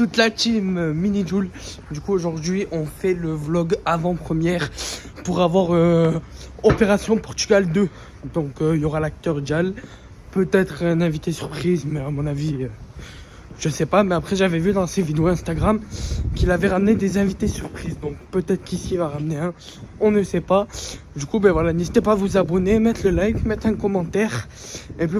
toute la team Mini Joule. Du coup, aujourd'hui, on fait le vlog avant-première pour avoir Opération Portugal 2. Donc, il y aura l'acteur Jal, peut-être un invité surprise, mais à mon avis, je sais pas. Mais après, j'avais vu dans ses vidéos Instagram qu'il avait ramené des invités surprises. Donc, peut-être qu'ici, il va ramener un. On ne sait pas. Du coup, ben voilà, n'hésitez pas à vous abonner, mettre le like, mettre un commentaire. Et puis,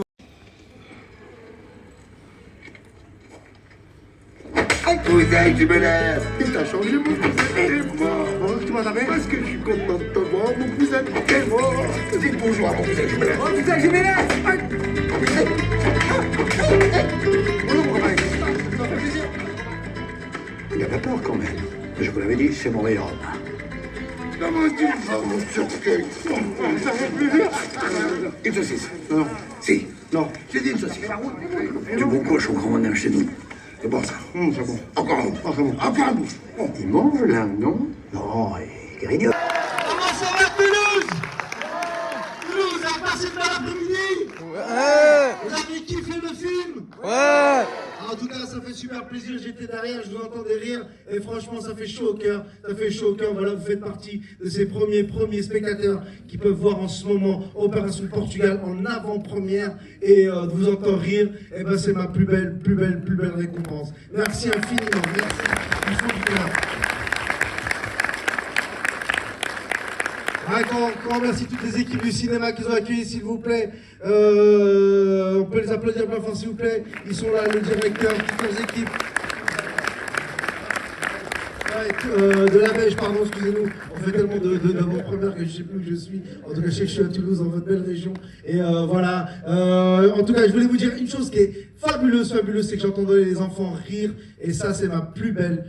Cousin, tu me lèves. Il t'a changé, mon cousin. T'es mort. Tu m'en avais? Parce que je suis content de te voir, mon cousin. T'es mort. Dis bonjour à mon cousin, je me lève. Oh, cousin, je me lève. Bonjour, mon copain. Ça fait plaisir. Il a pas peur, quand même. Je vous l'avais dit, c'est mon rayon. Comment tu vas, mon cercueil? Ça fait plaisir. Une saucisse. Non. Si. Non. J'ai dit une saucisse. Du bon cochon qu'on en a chez nous. C'est bon ça. C'est bon. Encore un bout. Encore un bout. Il mange là, non? Non, il grignote. Comment ça va Toulouse? Toulouse a passé de l'après-midi. ouais, Vous avez kiffé le film? ouais. En tout cas, ça fait super plaisir. J'étais derrière, je vous entendais rire. Et franchement, ça fait chaud au cœur. Ça fait chaud au cœur. Voilà, vous faites partie de ces premiers spectateurs qui peuvent voir en ce moment Opération Portugal en avant-première et de vous entendre rire. Et ben, c'est ma plus belle récompense. Merci infiniment. Merci. Du fond du cœur. Un grand merci toutes les équipes du cinéma qui nous ont accueillis, s'il vous plaît. On peut les applaudir bien fort, s'il vous plaît. Ils sont là, le directeur, toutes leurs équipes. De la Belge, pardon, excusez-nous. On fait tellement d'avant-première que je ne sais plus où je suis. En tout cas, je sais que je suis à Toulouse, dans votre belle région. Et voilà. En tout cas, je voulais vous dire une chose qui est fabuleuse, c'est que j'entendais les enfants rire. Et ça, c'est ma plus belle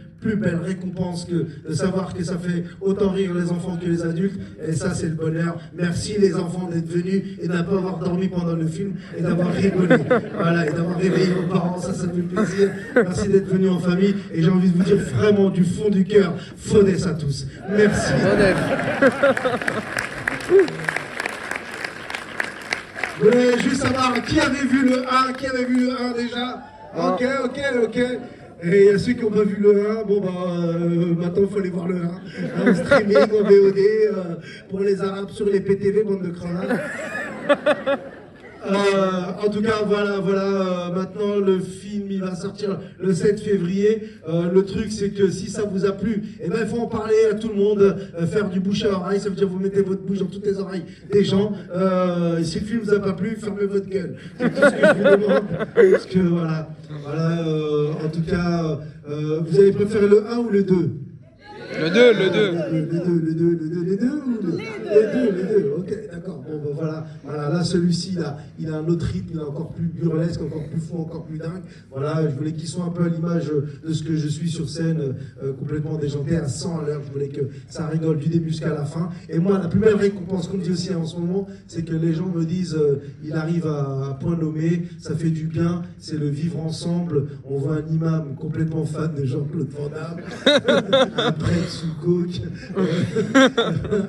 récompense que de savoir que ça fait autant rire les enfants que les adultes. Et ça, c'est le bonheur. Merci les enfants d'être venus et de ne pas avoir dormi pendant le film et d'avoir rigolé. Voilà, et d'avoir réveillé vos parents, ça fait plaisir. Merci d'être venus en famille. Et j'ai envie de vous dire vraiment du fond du cœur, Fodès à tous. Merci. Je voulais juste savoir qui avait vu le 1, déjà. Ok. Et il y a ceux qui n'ont pas vu le 1, bon maintenant il faut aller voir le 1. En streaming, en VOD, pour les Arabes sur les PTV, bande de crevards. En tout cas, voilà, maintenant le film il va sortir le 7 février. Le truc c'est que si ça vous a plu, eh ben, il faut en parler à tout le monde, faire du bouche à oreille, ça veut dire vous mettez votre bouche dans toutes les oreilles des gens. Si le film vous a pas plu, fermez votre gueule. C'est tout ce que je vous demande. Parce que voilà, en tout cas, vous avez préféré le 1 ou le 2? Le 2. Les deux, ok, d'accord. Bon, voilà, là, celui-ci, il a un autre rythme, il est encore plus burlesque, encore plus fou, encore plus dingue. Voilà, je voulais qu'ils soient un peu à l'image de ce que je suis sur scène, complètement déjanté à 100 à l'heure. Je voulais que ça rigole du début jusqu'à la fin. Et moi, la plus belle récompense qu'on me dit aussi en ce moment, c'est que les gens me disent, il arrive à point nommé, ça fait du bien, c'est le vivre ensemble. On voit un imam complètement fan de Jean-Claude Van Damme, un prêtre sous coke,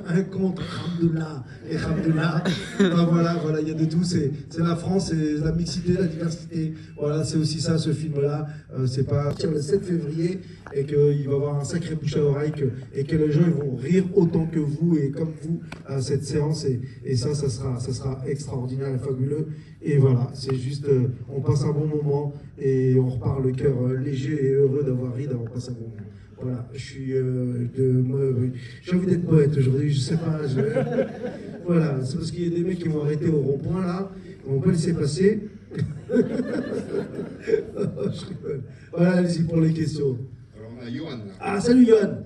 un contre Ramdullah et Ramdullah. Voilà, il y a de tout. C'est la France, c'est la mixité, la diversité. Voilà, c'est aussi ça, ce film-là. C'est pas le 7 février et qu'il va y avoir un sacré bouche à oreille et que les gens ils vont rire autant que vous et comme vous à cette séance. Et ça sera extraordinaire et fabuleux. Et voilà, c'est juste, on passe un bon moment et on repart le cœur léger et heureux d'avoir ri, d'avoir passé un bon moment. Voilà, j'ai envie d'être poète aujourd'hui, je sais pas. Voilà, c'est parce qu'il y a des mecs qui vont arrêter au rond-point là, on va pas laisser passer. Je rigole. Voilà, allez-y pour les questions. Alors on a Johan là. Ah, salut Johan.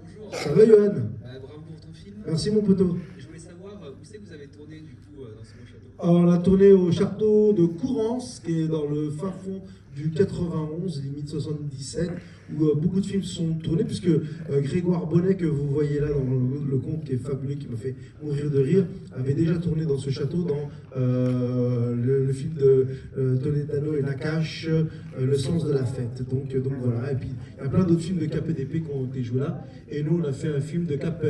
Bonjour. Ça va Johan? Bravo pour ton film. Merci mon poteau. Je voulais savoir où c'est que vous avez tourné du coup dans ce beau château. On a tourné au château de Courance, qui est dans le fin fond du 91, limite 77, où beaucoup de films sont tournés, puisque Grégoire Bonnet, que vous voyez là dans le conte qui est fabuleux, qui m'a fait mourir de rire, avait déjà tourné dans ce château dans le film de Toledano et Nakache, Le sens de la fête. Donc voilà, et puis il y a plein d'autres films de KPDP qui ont été joués là, et nous on a fait un film de KP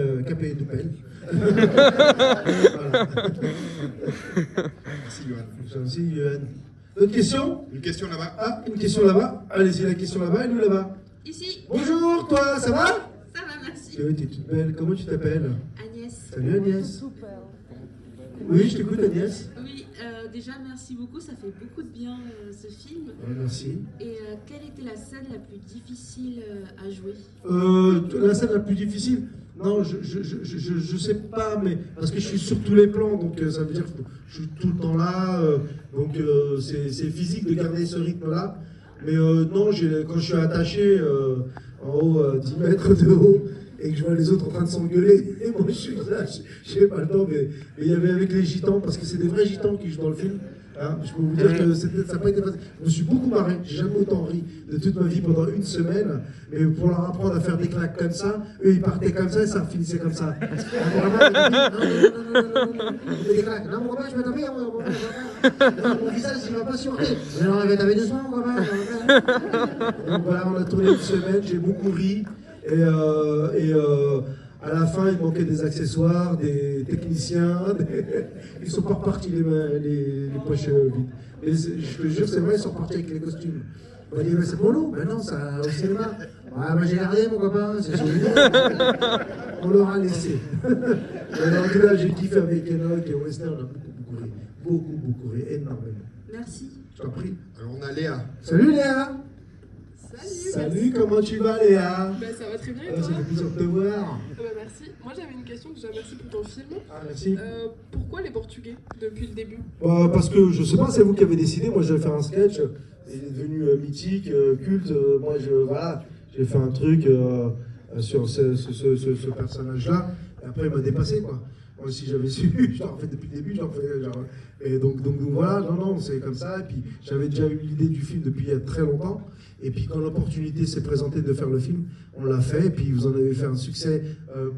de Pelle. Voilà. Merci Johan. Merci Johan. D'autres questions? Une question là-bas. Ah, une question là-bas. Allez-y, la question là-bas et nous là-bas. Ici. Bonjour, toi, ça va? Ça va, merci. Tu es toute belle. Comment tu t'appelles? Agnès. Salut Agnès. Oui, je t'écoute Agnès. Oui, déjà merci beaucoup, ça fait beaucoup de bien ce film. Ouais, merci. Et quelle était la scène la plus difficile à jouer? La scène la plus difficile? Non, je sais pas, mais parce que je suis sur tous les plans, donc ça veut dire que je suis tout le temps là, donc c'est physique de garder ce rythme-là. Mais non, quand je suis attaché en haut, 10 mètres de haut, et que je vois les autres en train de s'engueuler, et moi je suis là, je n'ai pas le temps, mais il y avait avec les gitans, parce que c'est des vrais gitans qui jouent dans le film. Hein, je peux vous dire que ça n'a pas été facile. Je me suis beaucoup marré, j'ai jamais autant ri de toute ma vie pendant une semaine, mais pour leur apprendre à faire des claques comme ça, eux ils partaient comme ça et ça finissait comme ça. Non, des claques. Non, mon copain, je vais taper, mon visage il va pas supporter. Mais non, je vais taper doucement, mon copain. Donc voilà, on a tourné une semaine, j'ai beaucoup ri, et à la fin, il manquait des accessoires, des techniciens. Ils sont pas repartis les poches vides. Mais je te jure, c'est vrai, ils sont repartis avec les costumes. On m'a dit, mais c'est pour nous. Mais non, ça au cinéma. Ouais, bah j'ai gardé, mon copain, c'est joli. On leur a laissé. En tout cas, j'ai kiffé avec Enoch et Western, on a beaucoup ri. Beaucoup ri, énormément. Merci. Je t'en prie. Alors on a Léa. Salut Léa. Salut, Comment tu vas Léa? Bah, ça va très bien et Ça toi? fait plaisir de te voir. Bah, merci. Moi j'avais une question, déjà merci pour ton film. Ah, merci. Pourquoi les Portugais depuis le début? Parce que je sais pas, c'est vous qui avez décidé. Moi, je vais faire un sketch. Il est devenu mythique, culte. Moi, voilà, j'ai fait un truc sur ce personnage-là. Et après, il m'a dépassé, quoi. Moi, si j'avais su, j'en fait depuis le début, j'en fais. Et donc voilà, non, c'est comme ça. Et puis, j'avais déjà eu l'idée du film depuis il y a très longtemps. Et puis, quand l'opportunité s'est présentée de faire le film, on l'a fait. Et puis, vous en avez fait un succès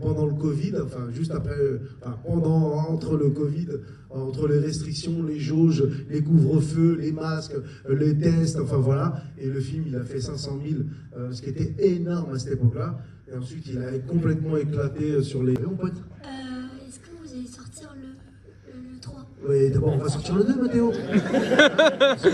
pendant le Covid, enfin, juste après, entre le Covid, entre les restrictions, les jauges, les couvre-feux, les masques, les tests, enfin voilà. Et le film, il a fait 500 000, ce qui était énorme à cette époque-là. Et ensuite, il a complètement éclaté sur les. Mon pote. Est-ce que vous allez sortir le 3? Oui, d'abord, on va sortir le 2, Mathéo. Parce que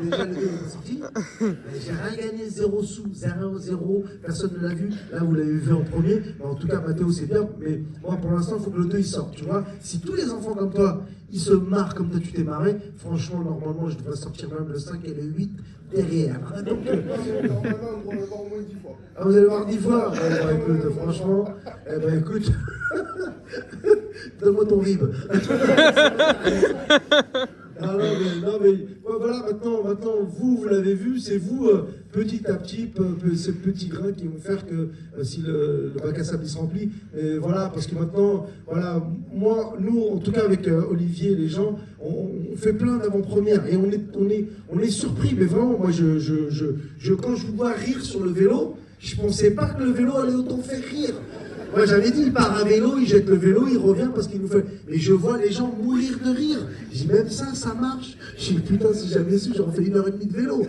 déjà, le 2 est sorti. J'ai rien gagné, 0 sous, 0, personne ne l'a vu. Là, vous l'avez vu en premier. Mais en tout cas, Mathéo, c'est bien. Mais moi, pour l'instant, il faut que le 2 il sorte. Tu vois, si tous les enfants comme toi, ils se marrent comme toi, tu t'es marré, franchement, normalement, je devrais sortir même le 5 et le 8 derrière. Donc, Normalement, on va voir au moins 10 fois. ah, vous allez voir 10 fois. Écoute, franchement, écoute, donne-moi ton rib. Non mais voilà, maintenant vous l'avez vu, c'est vous petit à petit, ces petits grains qui vont faire que si le bac à sable il se remplit, et voilà, parce que maintenant, voilà, nous en tout cas avec Olivier et les gens, on fait plein d'avant-premières et on est surpris, mais vraiment, moi quand je vous vois rire sur le vélo, je pensais pas que le vélo allait autant faire rire. Moi j'avais dit, il part à vélo, il jette le vélo, il revient parce qu'il nous fait. Mais je vois les gens mourir de rire. Je dis, même ça marche. Je dis, putain, si j'avais su, j'aurais fait 1h30 de vélo.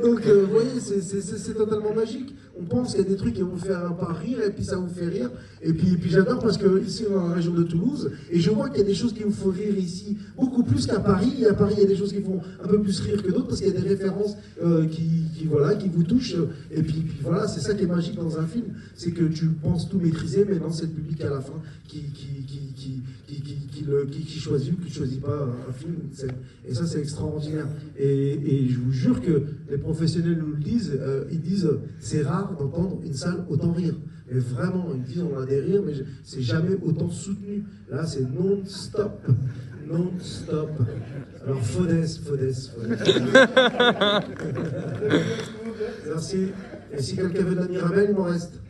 Donc, vous voyez, c'est totalement magique. On pense qu'il y a des trucs qui vont faire pas rire, et puis ça vous fait rire. Et puis j'adore parce que ici, on est dans la région de Toulouse, et je vois qu'il y a des choses qui vous font rire ici, beaucoup plus qu'à Paris. Et à Paris, il y a des choses qui font un peu plus rire que d'autres, parce qu'il y a des références qui vous touchent. Et puis voilà, c'est ça qui est magique dans un film, c'est que tu penses tout maîtriser, mais non, c'est le public à la fin qui choisit ou qui ne choisit pas un film. Et ça, c'est extraordinaire. Et je vous jure que les professionnels nous le disent, ils disent c'est rare d'entendre une salle autant rire. Et vraiment, ils disent on a des rires, mais c'est jamais autant soutenu. Là, c'est non-stop. Non-stop. Alors, Faudès. Merci. Et si quelqu'un veut de la Mirabelle, il m'en reste.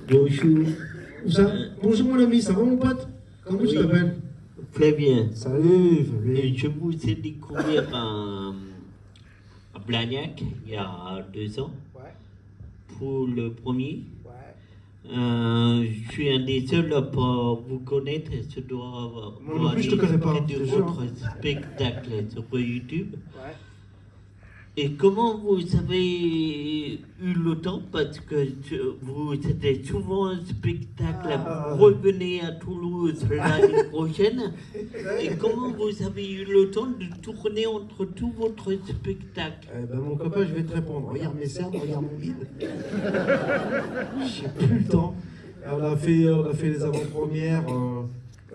Bonjour. Où ça? Bonjour mon ami, ça va mon pote? Comment tu t'appelles? Flavien. Salut, Fabien. Je vous ai découvert à Blagnac il y a 2 ans. Ouais. Pour le premier. Ouais. Je suis un des seuls à pas vous connaître. Je dois Moi non plus, je te connais pas, de je te jure. votre spectacle sur YouTube. Ouais. Et comment vous avez eu le temps, parce que vous êtes souvent en spectacle, vous revenez à Toulouse l'année prochaine, et comment vous avez eu le temps de tourner entre tous votre spectacle? Mon copain, je vais te répondre. Regarde mes cernes, regarde mon vide. J'ai plus le temps. On a fait les avant-premières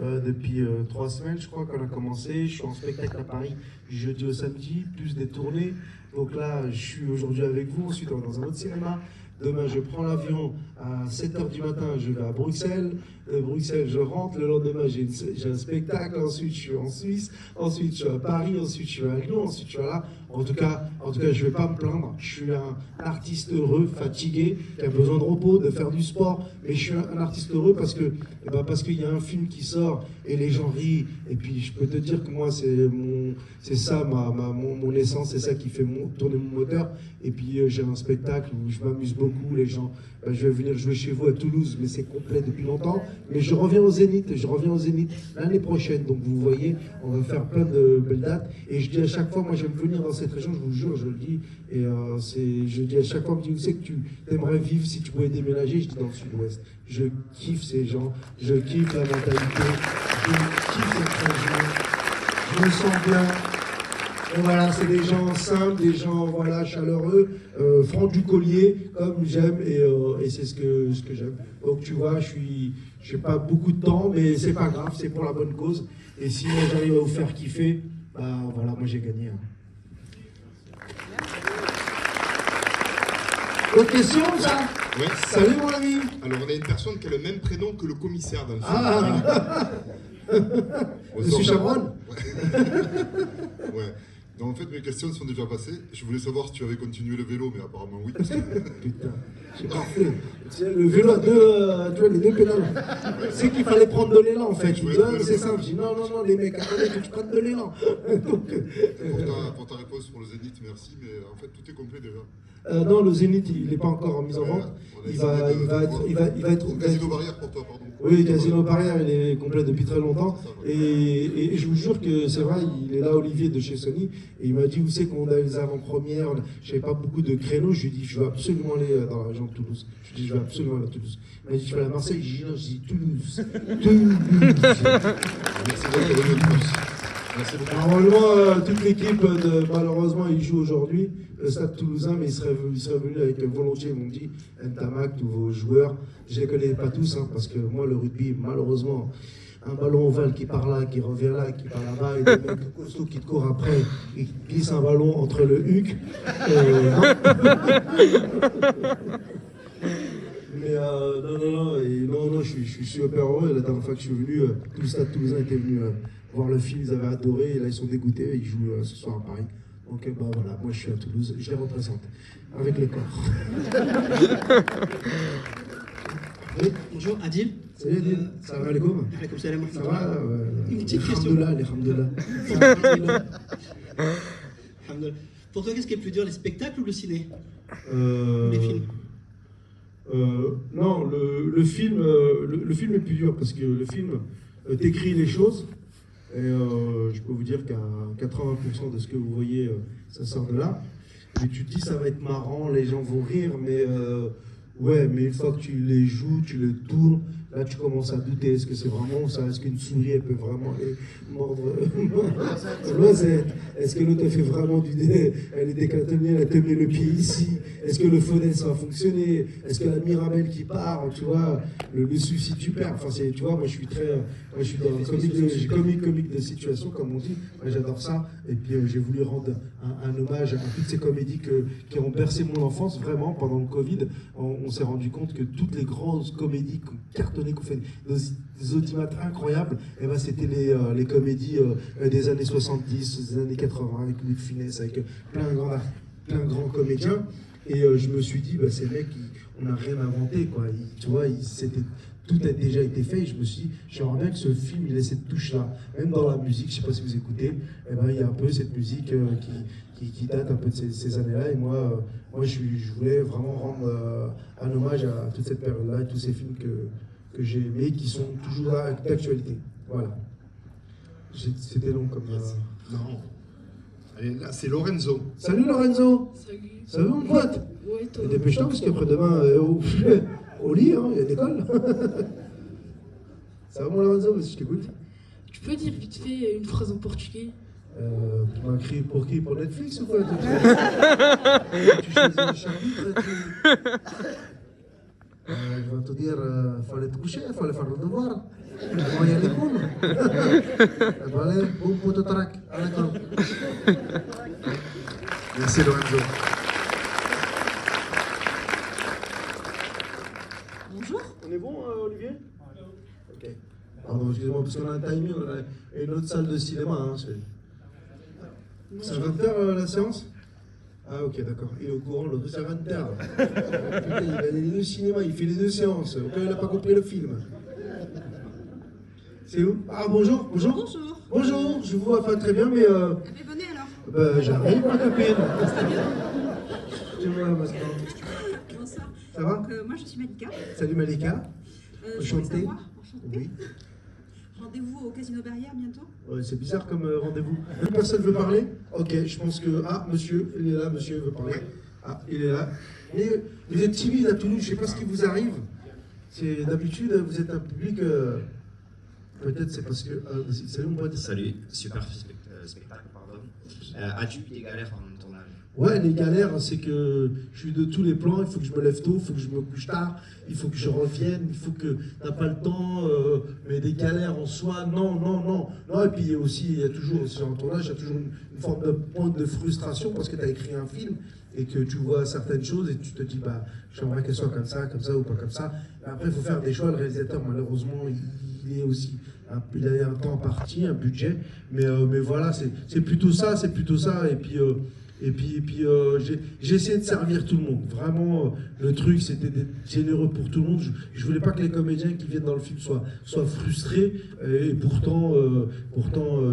depuis 3 semaines, je crois qu'on a commencé. Je suis en spectacle à Paris du jeudi au samedi, plus des tournées. Donc là, je suis aujourd'hui avec vous. Ensuite, on est dans un autre cinéma. Demain, je prends l'avion à 7h du matin, je vais à Bruxelles. De Bruxelles, je rentre. Le lendemain, j'ai un spectacle. Ensuite, je suis en Suisse. Ensuite, je suis à Paris. Ensuite, je suis à Lyon. Ensuite, je suis là. En tout cas, je ne vais pas me plaindre. Je suis un artiste heureux, fatigué, qui a besoin de repos, de faire du sport. Mais je suis un artiste heureux parce qu'il y a un film qui sort et les gens rient. Et puis, je peux te dire que moi, c'est ça mon essence, c'est ça qui fait tourner mon moteur. Et puis, j'ai un spectacle où je m'amuse beaucoup. Les gens, je vais venir jouer chez vous à Toulouse, mais c'est complet depuis longtemps. Mais je reviens au Zénith l'année prochaine. Donc, vous voyez, on va faire plein de belles dates. Et je dis à chaque fois, moi, j'aime venir dans cette région, je vous jure, je le dis. Et je dis à chaque fois, on me dit, où c'est que tu aimerais vivre si tu pouvais déménager? Je dis dans le sud-ouest. Je kiffe ces gens, je kiffe la mentalité, je kiffe cette région, je me sens bien. Et voilà, c'est des gens simples, des gens voilà, chaleureux, francs du collier, comme j'aime, et c'est ce que j'aime. Donc tu vois, je n'ai pas beaucoup de temps, mais c'est pas grave, c'est pour la bonne cause. Et si moi j'arrive à vous faire kiffer, bah voilà, moi j'ai gagné. Autre question, ça? Ouais. Salut mon ami. Alors on a une personne qui a le même prénom que le commissaire dans le film. Ah Monsieur Chabron. Ouais. Donc en fait mes questions sont déjà passées. Je voulais savoir si tu avais continué le vélo, mais apparemment oui. Parce que... Putain, c'est parfait. Le vélo a tu vois, les deux pédales. C'est qu'il fallait prendre de l'élan en fait. C'est simple. Je dis non, les mecs, attendez que tu prennes de l'élan. Pour ta réponse pour le Zénith, merci, mais en fait tout est complet déjà. Non, le Zénith, il n'est pas encore mis en vente. Il va être. Casino Barrière pour toi, pardon. Oui, Casino Barrière, il est complet depuis très longtemps. Et je vous jure que c'est vrai, il est là, Olivier de chez Sony, et il m'a dit, où c'est qu'on a les avant-premières, je n'avais pas beaucoup de créneaux, je lui ai dit, je veux absolument aller dans la région de Toulouse. Je lui ai dit, je veux absolument aller à Toulouse. Il m'a dit, tu vas aller à Marseille? Je lui ai dit, non, je dis Toulouse. Merci beaucoup. Normalement, toute l'équipe, malheureusement, ils jouent aujourd'hui, le Stade Toulousain, mais ils seraient venus avec volontiers, ils m'ont dit, Ntamak, tous vos joueurs. Je ne les connais pas tous, hein, parce que moi, le rugby, malheureusement, un ballon ovale qui part là, qui revient là, qui part là-bas, et des mecs costauds qui te courent après, et qui glissent un ballon entre le huc. Mais non, je suis super heureux. La dernière fois que je suis venu, tout le Stade Toulousain était venu voir le film, ils avaient adoré, et là ils sont dégoûtés, ils jouent ce soir à Paris. Donc voilà, moi je suis à Toulouse, je les représente, avec le corps. Oui. Bonjour, Adil. Salut Adil, salam alaikum. Alaikum salam. Ça va Une petite question. Alhamdoulilah. Pour toi, qu'est-ce qui est plus dur, les spectacles ou le ciné? Les films. Non, le film est plus dur parce que le film t'écrit les choses et je peux vous dire qu'à 80% de ce que vous voyez, ça sort de là. Mais tu te dis ça va être marrant, les gens vont rire, mais une fois que tu les joues, tu les tournes, là tu commences à douter, est-ce que c'est vraiment ça? Est-ce qu'une souris elle peut vraiment mordre? Est-ce que l'autre fait vraiment elle est décatonnée, elle a tenu le pied ici? Est-ce que le Faudel ça va fonctionner? Est-ce que la Mirabelle qui part, tu vois, le suicide tu perds? Enfin tu vois, moi je suis dans le comique de situation comme on dit, moi j'adore ça, et puis j'ai voulu rendre un hommage à toutes ces comédies qui ont bercé mon enfance, vraiment, pendant le Covid. On s'est rendu compte que toutes les grosses comédies cartonnées, qu'on fait des audimates incroyables, et ben c'était les comédies des années 70, des années 80, avec Louis de Funès, avec plein de grands comédiens. Et je me suis dit, ces mecs, on n'a rien inventé, quoi. Tu vois, tout a déjà été fait. Et je me suis dit, j'aimerais bien que ce film, il ait cette touche-là. Même dans la musique, je ne sais pas si vous écoutez, il y a un peu cette musique qui date un peu de ces années-là. Et moi, je voulais vraiment rendre un hommage à toute cette période-là et tous ces films que j'ai aimés, qui sont toujours d'actualité. Voilà. C'était long comme... Non. Allez, là, c'est Lorenzo. Salut Lorenzo. Salut. Ça va mon pote? Ouais, toi. Et dépêche-toi parce qu'après-demain, au lit, hein, il y a l'école. Ça va mon Lorenzo? Vas-y, je t'écoute. Tu peux dire vite fait une phrase en portugais? Pour qui? Pour Netflix ou quoi? Tu choisis le chapitre, je vais te dire, fallait te coucher, fallait faire le devoir. Comment y aller cool? Allez, boum, pote track, à l'école. Merci Lorenzo. Bonjour. On est bon, Olivier? Ok. Pardon, excusez-moi, parce qu'on a un timing, on a une autre salle de cinéma. Hein, ça va te faire la séance? Ah ok, d'accord. Il est au courant, l'autre ça va te faire. Putain, il a les deux cinémas, il fait les deux séances. Au cas où il n'a pas compris le film. C'est où? Ah bonjour, bonjour. Bonjour. Bonjour, je vous vois pas très bien, mais Mais venez alors. j'arrive ma copine. Je vois, ma sœur. Bonsoir. Ça va? Moi je suis Malika. Salut Malika. Je voulais Enchantée. savoir, enchantée. Oui. Rendez-vous au Casino Barrière bientôt. Ouais, c'est bizarre comme rendez-vous. Personne veut parler? Ok, je pense que... Ah, monsieur, il est là, monsieur veut parler. Ah, il est là. Mais vous êtes timide à Toulouse, je sais pas ce qui vous arrive. C'est d'habitude, vous êtes un public... Peut-être c'est parce que... salut mon pote. Salut, super spectacle, pardon. As-tu eu des galères pendant le tournage? Ouais, les galères, c'est que je suis de tous les plans, il faut que je me lève tôt, il faut que je me couche tard, il faut que je revienne, il faut que t'as pas le temps, mais des galères en soi, non. Non, et puis aussi, il y a toujours, sur un tournage, il y a toujours une forme de pointe de frustration parce que tu as écrit un film et que tu vois certaines choses et tu te dis, bah, j'aimerais qu'elle soit comme ça ou pas comme ça. Mais après, il faut faire des choix, le réalisateur, malheureusement, il est aussi... Il a un temps parti, un budget, mais voilà, c'est plutôt ça, et puis j'ai essayé de servir tout le monde. Vraiment, le truc, c'était d'être généreux pour tout le monde. Je voulais pas que les comédiens qui viennent dans le film soient frustrés, et pourtant,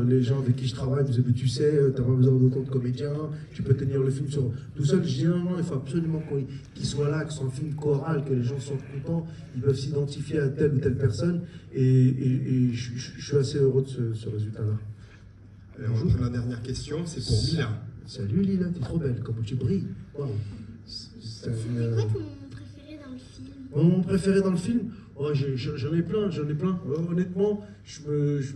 les gens avec qui je travaille me disaient, mais tu sais, t'as pas besoin d'autant de comédiens, tu peux tenir le film tout seul. Je dis non, il faut absolument qu'ils soient là, que ce soit un film choral, que les gens soient contents, ils peuvent s'identifier à telle ou telle personne, et je suis assez heureux de ce résultat-là. Alors, la dernière question, c'est pour Mila. Salut Lila, t'es trop belle, comment tu brilles. Wow. C'est quoi ton moment préféré dans le film? Mon moment préféré dans le film? Oh, j'en ai plein. Honnêtement, je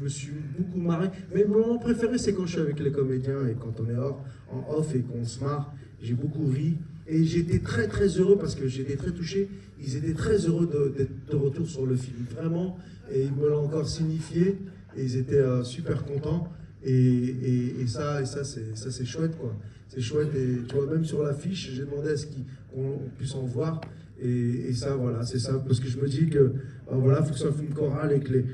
me suis beaucoup marré. Mais mon moment préféré, c'est quand je suis avec les comédiens et quand on est en off et qu'on se marre. J'ai beaucoup ri. Et j'étais très très heureux parce que j'étais très touché. Ils étaient très heureux d'être de retour sur le film, vraiment. Et ils me l'ont encore signifié. Et ils étaient super contents. Et ça c'est chouette, quoi. C'est chouette. Et tu vois, même sur l'affiche, j'ai demandé à ce qu'on puisse en voir. Et ça, voilà, c'est ça. Parce que je me dis que, voilà, il faut que ce soit un film choral et que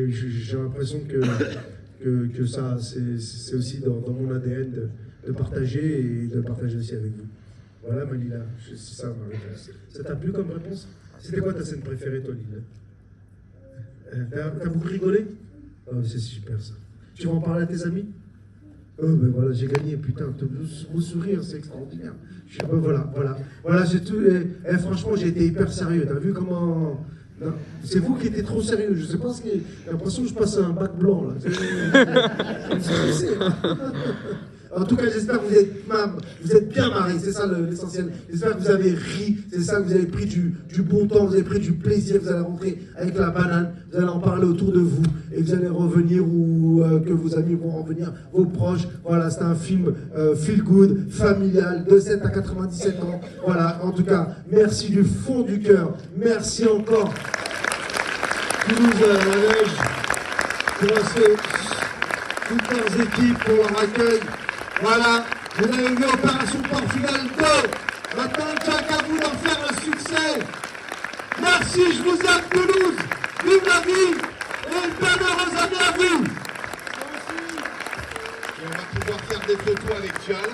j'ai l'impression que ça, c'est aussi dans mon ADN de partager et de partager aussi avec vous. Voilà, Manila, c'est ça ma réponse. Ça t'a plu comme réponse? C'était quoi ta scène préférée, toi, Lila? T'as beaucoup rigolé? Oh, c'est super, ça. Tu vas en parler à tes amis? Oh, ben voilà, j'ai gagné, putain, beau sourire, c'est extraordinaire. Je sais pas, voilà, c'est tout. Et franchement, j'ai été hyper sérieux. T'as vu comment... C'est vous qui étiez trop sérieux. Je sais pas ce qui... J'ai l'impression que je passe un bac blanc, là. En tout cas, j'espère que vous êtes bien marrés, c'est ça l'essentiel. J'espère que vous avez ri, c'est ça, que vous avez pris du bon temps, vous avez pris du plaisir, vous allez rentrer avec la banane, vous allez en parler autour de vous, et vous allez revenir, ou que vos amis vont revenir, vos proches. Voilà, c'est un film feel good, familial, de 7 à 97 ans. Voilà, en tout cas, merci du fond du cœur. Merci encore, Toulouse la Neige, pour toutes leurs équipes, pour leur accueil. Voilà, vous avez vu Opération Portugal 2. Maintenant, il tient qu'à vous d'en faire le succès. Merci, je vous aime Toulouse. Vive la vie et une bonne heureuse année à vous. Et on va pouvoir faire des photos avec Jal.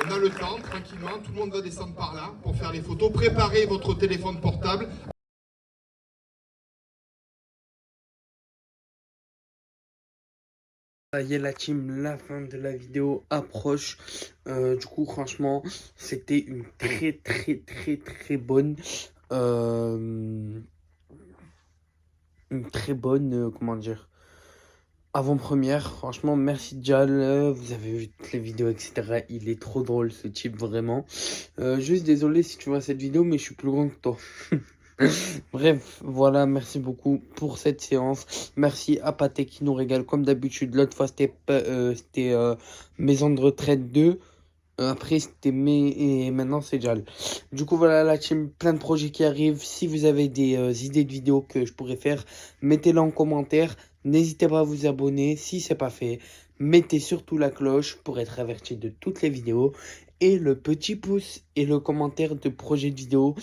On a le temps, tranquillement. Tout le monde va descendre par là pour faire les photos. Préparez votre téléphone portable. Ça y est la team, la fin de la vidéo approche. Du coup franchement c'était une très bonne comment dire, avant-première. Franchement, merci Jal. Vous avez vu toutes les vidéos, etc. Il est trop drôle ce type, vraiment. Juste désolé si tu vois cette vidéo, mais je suis plus grand que toi. Bref, voilà, merci beaucoup pour cette séance. Merci à Pathé qui nous régale comme d'habitude. L'autre fois, c'était Maison de retraite 2. Après, c'était et maintenant, c'est Jal. Du coup, voilà la team, plein de projets qui arrivent. Si vous avez des idées de vidéos que je pourrais faire, mettez-les en commentaire. N'hésitez pas à vous abonner si c'est pas fait. Mettez surtout la cloche pour être averti de toutes les vidéos. Et le petit pouce et le commentaire de projet de vidéo.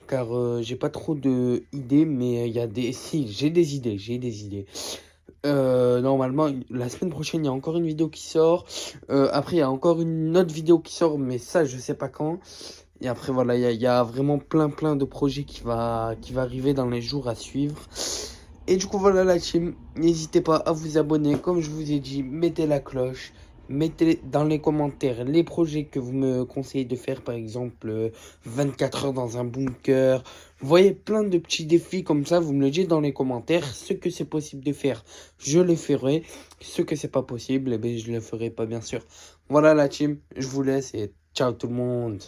Car j'ai pas trop d'idées, mais il y a des... Si, j'ai des idées. Normalement, la semaine prochaine, il y a encore une vidéo qui sort. Après, il y a encore une autre vidéo qui sort, mais ça, je sais pas quand. Et après, voilà, il y a vraiment plein de projets qui va arriver dans les jours à suivre. Et du coup, voilà la team. N'hésitez pas à vous abonner. Comme je vous ai dit, mettez la cloche. Mettez dans les commentaires les projets que vous me conseillez de faire. Par exemple, 24 heures dans un bunker. Vous voyez, plein de petits défis comme ça. Vous me le dites dans les commentaires. Ce que c'est possible de faire, je les ferai. Ce que c'est pas possible, eh bien, je le ferai pas, bien sûr. Voilà la team. Je vous laisse et ciao tout le monde.